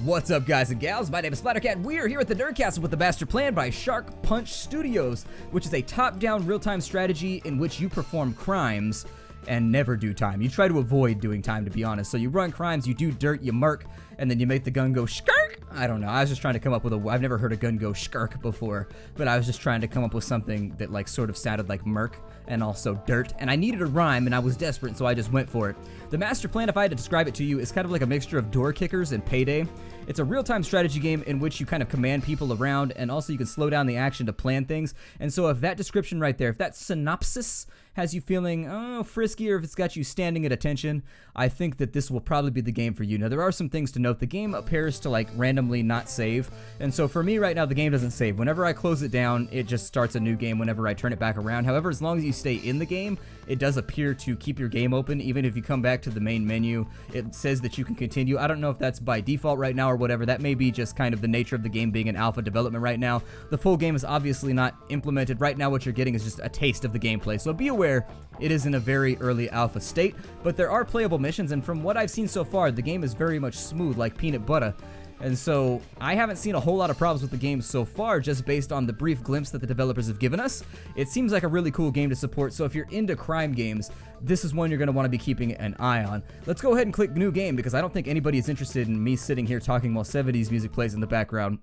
What's up, guys and gals? My name is Splattercat. We are here at the Nerdcastle with the Masterplan by Shark Punch Studios, which is a top-down real-time strategy in which you perform crimes and never do time. You try to avoid doing time, to be honest. So you run crimes, you do dirt, you murk, and then you make the gun go shkark. I don't know. I was just trying to come up with I've never heard a gun go shkark before, but I was just trying to come up with something that like sort of sounded like murk and also dirt, and I needed a rhyme and I was desperate, so I just went for it. The Masterplan, if I had to describe it to you, is kind of like a mixture of Door Kickers and Payday. It's a real-time strategy game in which you kind of command people around, and also you can slow down the action to plan things. And so if that description right there, if that synopsis has you feeling frisky, or if it's got you standing at attention, I think that this will probably be the game for you. Now, there are some things to note. The game appears to like randomly not save, and so for me right now, the game doesn't save. Whenever I close it down, it just starts a new game whenever I turn it back around. However, as long as you stay in the game, it does appear to keep your game open. Even if you come back to the main menu, it says that you can continue. I don't know if that's by default right now or whatever. That may be just kind of the nature of the game being in alpha development right now. The full game is obviously not implemented. Right now what you're getting is just a taste of the gameplay, so be aware it is in a very early alpha state, but there are playable missions, and from what I've seen so far, the game is very much smooth like peanut butter. And so I haven't seen a whole lot of problems with the game so far, just based on the brief glimpse that the developers have given us. It seems like a really cool game to support, so if you're into crime games, this is one you're going to want to be keeping an eye on. Let's go ahead and click new game, because I don't think anybody is interested in me sitting here talking while 70s music plays in the background.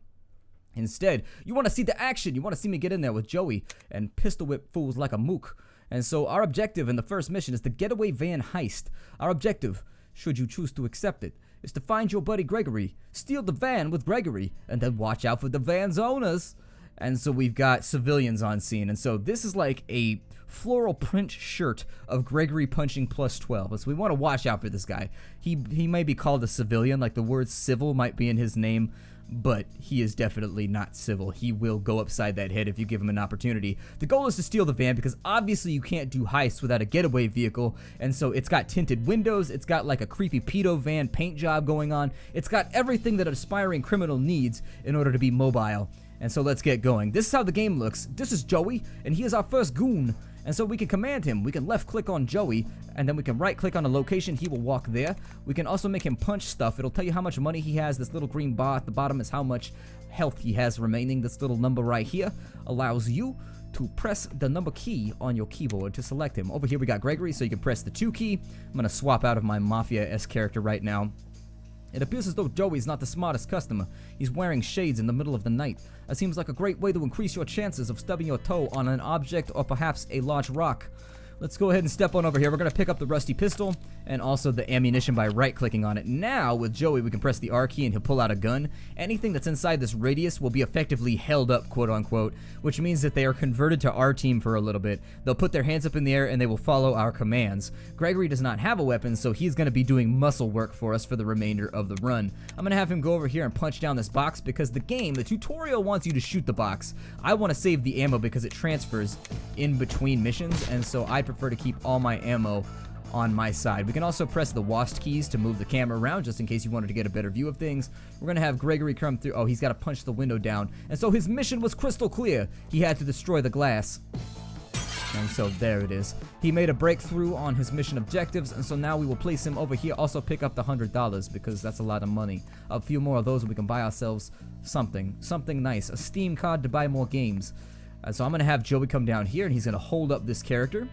Instead, you want to see the action. You want to see me get in there with Joey and pistol whip fools like a mook. And so our objective in the first mission is the getaway van heist. Our objective, should you choose to accept it, is to find your buddy Gregory, steal the van with Gregory, and then watch out for the van's owners. And so we've got civilians on scene, and so this is like a floral print shirt of Gregory punching +12. And so we want to watch out for this guy. He may be called a civilian, like the word civil might be in his name, but he is definitely not civil. He will go upside that head if you give him an opportunity. The goal is to steal the van, because obviously you can't do heists without a getaway vehicle, and so it's got tinted windows, it's got like a creepy pedo van paint job going on, it's got everything that an aspiring criminal needs in order to be mobile. And so let's get going. This is how the game looks. This is Joey, and he is our first goon. And so we can command him. We can left click on Joey, and then we can right click on a location. He will walk there. We can also make him punch stuff. It'll tell you how much money he has. This little green bar at the bottom is how much health he has remaining. This little number right here allows you to press the number key on your keyboard to select him. Over here we got Gregory, so you can press the 2 key. I'm going to swap out of my Mafia-esque character right now. It appears as though Joey's not the smartest customer. He's wearing shades in the middle of the night. That seems like a great way to increase your chances of stubbing your toe on an object or perhaps a large rock. Let's go ahead and step on over here. We're going to pick up the rusty pistol and also the ammunition by right-clicking on it. Now, with Joey, we can press the R key and he'll pull out a gun. Anything that's inside this radius will be effectively held up, quote-unquote, which means that they are converted to our team for a little bit. They'll put their hands up in the air and they will follow our commands. Gregory does not have a weapon, so he's going to be doing muscle work for us for the remainder of the run. I'm going to have him go over here and punch down this box because the tutorial wants you to shoot the box. I want to save the ammo because it transfers in between missions, and so I prefer to keep all my ammo on my side. We can also press the WASD keys to move the camera around just in case you wanted to get a better view of things. We're going to have Gregory come through. Oh, he's got to punch the window down. And so his mission was crystal clear. He had to destroy the glass. And so there it is. He made a breakthrough on his mission objectives, and so now we will place him over here. Also pick up the $100 because that's a lot of money. A few more of those and we can buy ourselves something nice. A Steam card to buy more games. So I'm going to have Joey come down here and he's going to hold up this character.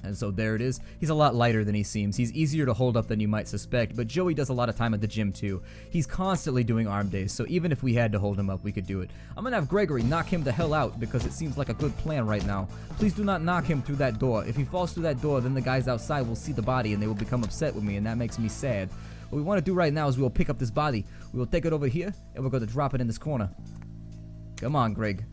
And so there it is. He's a lot lighter than he seems. He's easier to hold up than you might suspect, but Joey does a lot of time at the gym too. He's constantly doing arm days, so even if we had to hold him up, we could do it. I'm gonna have Gregory knock him the hell out because it seems like a good plan right now. Please do not knock him through that door. If he falls through that door, then the guys outside will see the body and they will become upset with me, and that makes me sad. What we want to do right now is we will pick up this body. We will take it over here, and we're going to drop it in this corner. Come on, Greg.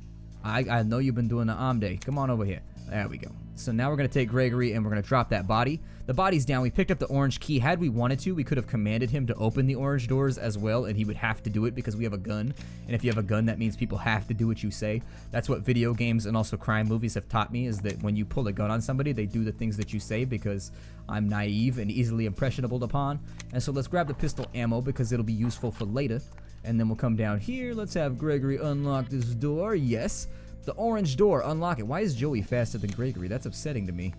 I know you've been doing the arm day. Come on over here. There we go. So now we're going to take Gregory and we're going to drop that body. The body's down. We picked up the orange key. Had we wanted to, we could have commanded him to open the orange doors as well, and he would have to do it because we have a gun. And if you have a gun, that means people have to do what you say. That's what video games and also crime movies have taught me, is that when you pull a gun on somebody, they do the things that you say because I'm naive and easily impressionable upon. And so let's grab the pistol ammo because it'll be useful for later. And then we'll come down here. Let's have Gregory unlock this door. Yes. The orange door, unlock it. Why is Joey faster than Gregory? That's upsetting to me.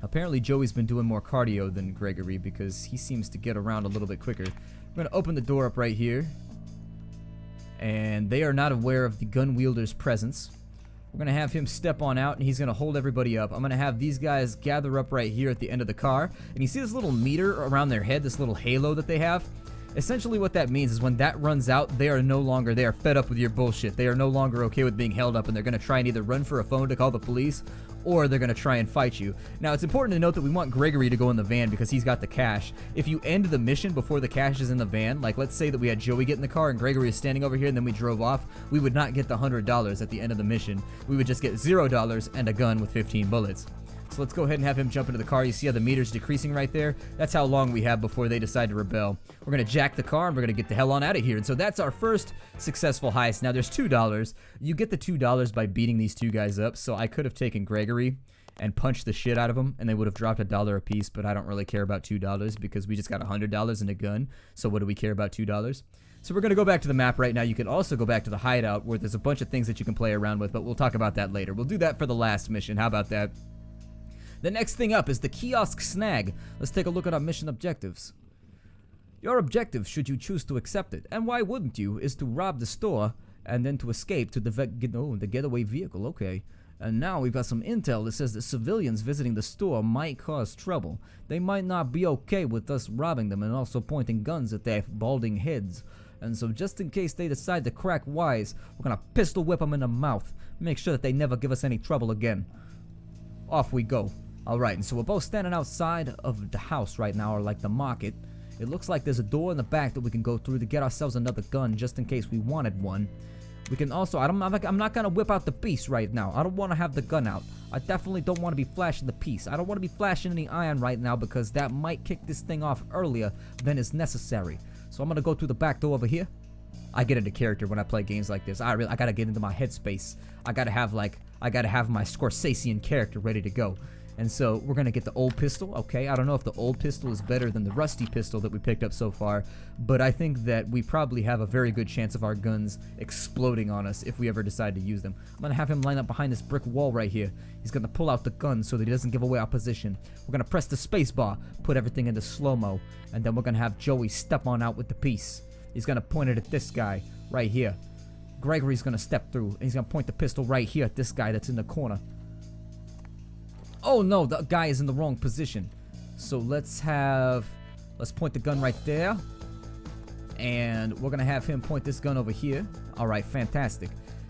Apparently Joey's been doing more cardio than Gregory because he seems to get around a little bit quicker. We're gonna open the door up right here. And they are not aware of the gun wielder's presence. We're gonna have him step on out and he's gonna hold everybody up. I'm gonna have these guys gather up right here at the end of the car. And you see this little meter around their head, this little halo that they have? Essentially what that means is when that runs out, they are no longer, they are fed up with your bullshit. They are no longer okay with being held up, and they're gonna try and either run for a phone to call the police, or they're gonna try and fight you. Now, it's important to note that we want Gregory to go in the van because he's got the cash. If you end the mission before the cash is in the van, like let's say that we had Joey get in the car and Gregory is standing over here and then we drove off, we would not get the $100 at the end of the mission. We would just get $0 and a gun with 15 bullets. So let's go ahead and have him jump into the car. You see how the meter's decreasing right there? That's how long we have before they decide to rebel. We're going to jack the car and we're going to get the hell on out of here. And so that's our first successful heist. Now there's $2. You get the $2 by beating these two guys up. So I could have taken Gregory and punched the shit out of them and they would have dropped $1 a piece, but I don't really care about $2 because we just got $100 and a gun. So what do we care about $2? So we're going to go back to the map right now. You can also go back to the hideout where there's a bunch of things that you can play around with, but we'll talk about that later. We'll do that for the last mission. How about that? The next thing up is the Kiosk snag. Let's take a look at our mission objectives. Your objective, should you choose to accept it, and why wouldn't you, is to rob the store and then to escape to the getaway vehicle. Okay. And now we've got some intel that says that civilians visiting the store might cause trouble. They might not be okay with us robbing them and also pointing guns at their balding heads. And so just in case they decide to crack wise, we're gonna pistol whip them in the mouth. Make sure that they never give us any trouble again. Off we go. Alright, and so we're both standing outside of the house right now, or like the market. It looks like there's a door in the back that we can go through to get ourselves another gun just in case we wanted one. We can also, I'm not gonna whip out the piece right now. I don't want to have the gun out. I definitely don't want to be flashing the piece. I don't want to be flashing any iron right now because that might kick this thing off earlier than is necessary. So I'm gonna go through the back door over here. I get into character when I play games like this. I gotta get into my headspace. I gotta have my Scorsesean character ready to go. And so we're gonna get the old pistol. Okay, I don't know if the old pistol is better than the rusty pistol that we picked up so far, but I think that we probably have a very good chance of our guns exploding on us if we ever decide to use them. I'm gonna have him line up behind this brick wall right here. He's gonna pull out the gun so that he doesn't give away our position. We're gonna press the space bar, put everything into slow-mo, and then we're gonna have Joey step on out with the piece. He's gonna point it at this guy right here. Gregory's gonna step through and he's gonna point the pistol right here at this guy that's in the corner. Oh no, the guy is in the wrong position. So let's point the gun right there. And we're gonna have him point this gun over here. Alright, fantastic.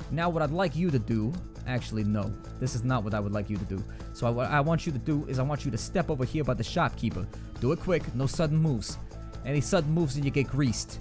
Now what I'd like you to do, actually no, this is not what I would like you to do. So what I want you to do is I want you to step over here by the shopkeeper. Do it quick, no sudden moves. Any sudden moves and you get greased.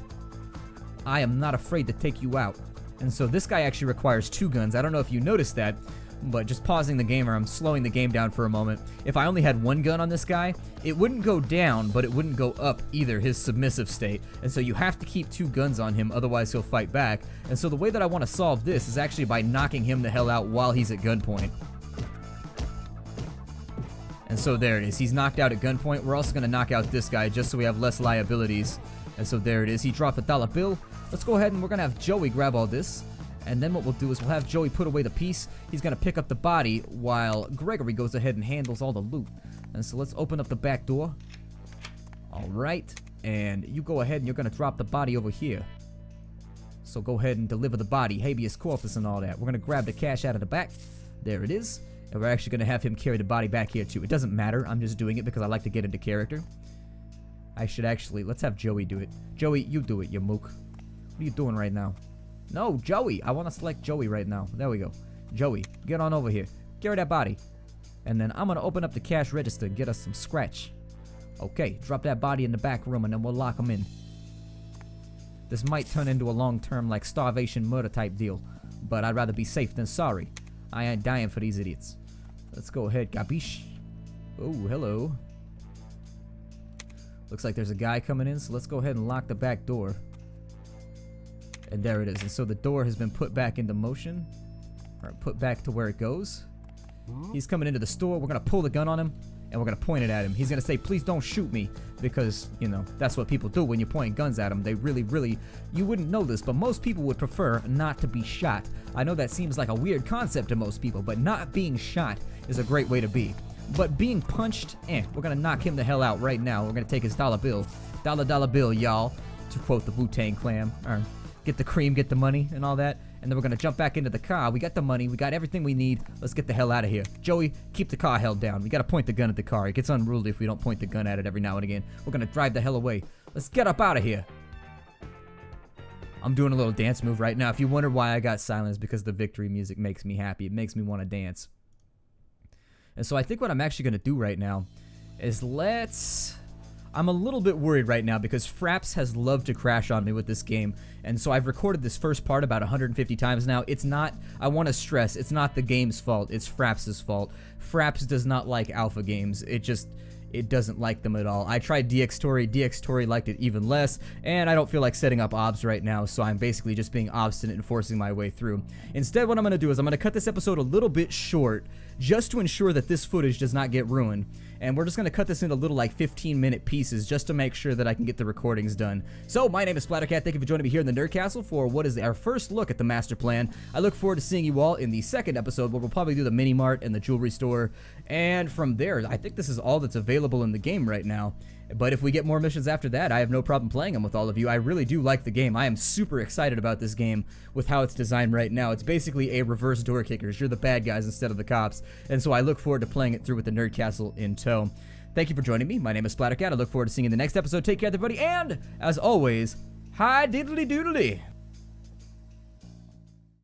I am not afraid to take you out. And so this guy actually requires 2 guns. I don't know if you noticed that, but just pausing the game, or I'm slowing the game down for a moment. If I only had 1 gun on this guy, it wouldn't go down, but it wouldn't go up either, his submissive state. And so you have to keep 2 guns on him, otherwise he'll fight back. And so the way that I want to solve this is actually by knocking him the hell out while he's at gunpoint. And so there it is. He's knocked out at gunpoint. We're also going to knock out this guy just so we have less liabilities. And so there it is. He dropped a dollar bill. Let's go ahead and we're going to have Joey grab all this. And then what we'll do is we'll have Joey put away the piece. He's going to pick up the body while Gregory goes ahead and handles all the loot. And so let's open up the back door. Alright. And you go ahead and you're going to drop the body over here. So go ahead and deliver the body, habeas corpus and all that. We're going to grab the cash out of the back. There it is. And we're actually going to have him carry the body back here too. It doesn't matter. I'm just doing it because I like to get into character. I should actually, let's have Joey do it. Joey, you do it, you mook. What are you doing right now? No, Joey. I want to select Joey right now. There we go. Joey, get on over here. Carry that body. And then I'm going to open up the cash register and get us some scratch. Okay, drop that body in the back room and then we'll lock him in. This might turn into a long-term, like, starvation murder type deal. But I'd rather be safe than sorry. I ain't dying for these idiots. Let's go ahead, capiche? Oh, hello. Looks like there's a guy coming in, so let's go ahead and lock the back door. And there it is. And so the door has been put back into motion. Or put back to where it goes. He's coming into the store. We're going to pull the gun on him. And we're going to point it at him. He's going to say, please don't shoot me. Because, you know, that's what people do when you're pointing guns at them. They really, you wouldn't know this, but most people would prefer not to be shot. I know that seems like a weird concept to most people, but not being shot is a great way to be. But being punched, we're going to knock him the hell out right now. We're going to take his dollar bill. Dollar bill, y'all. to quote the Wu-Tang Clan, or get the cream, get the money, and all that. And then we're gonna jump back into the car. We got the money, we got everything we need. Let's get the hell out of here. Joey, keep the car held down. We gotta point the gun at the car. It gets unruly if we don't point the gun at it every now and again. We're gonna drive the hell away. Let's get up out of here. I'm doing a little dance move right now. If you wonder why I got silent, it's because the victory music makes me happy. It makes me want to dance. And so I think what I'm actually gonna do right now is I'm a little bit worried right now because Fraps has loved to crash on me with this game, and so I've recorded this first part about 150 times now. It's not, I want to stress, it's not the game's fault, it's Fraps' fault. Fraps does not like alpha games. It doesn't like them at all. I tried DX liked it even less, and I don't feel like setting up obs right now, so I'm basically just being obstinate and forcing my way through. Instead, what I'm going to do is I'm going to cut this episode a little bit short, just to ensure that this footage does not get ruined. And we're just going to cut this into little like 15-minute pieces just to make sure that I can get the recordings done. So, my name is Splattercat. Thank you for joining me here in the Nerd Castle for what is our first look at the master plan. I look forward to seeing you all in the second episode where we'll probably do the mini mart and the jewelry store. And from there, I think this is all that's available in the game right now. But if we get more missions after that, I have no problem playing them with all of you. I really do like the game. I am super excited about this game with how it's designed right now. It's basically a reverse door kickers. You're the bad guys instead of the cops. And so I look forward to playing it through with the Nerd Castle in tow. Thank you for joining me. My name is Splattercat. I look forward to seeing you in the next episode. Take care, everybody. And, as always, hi diddly doodly.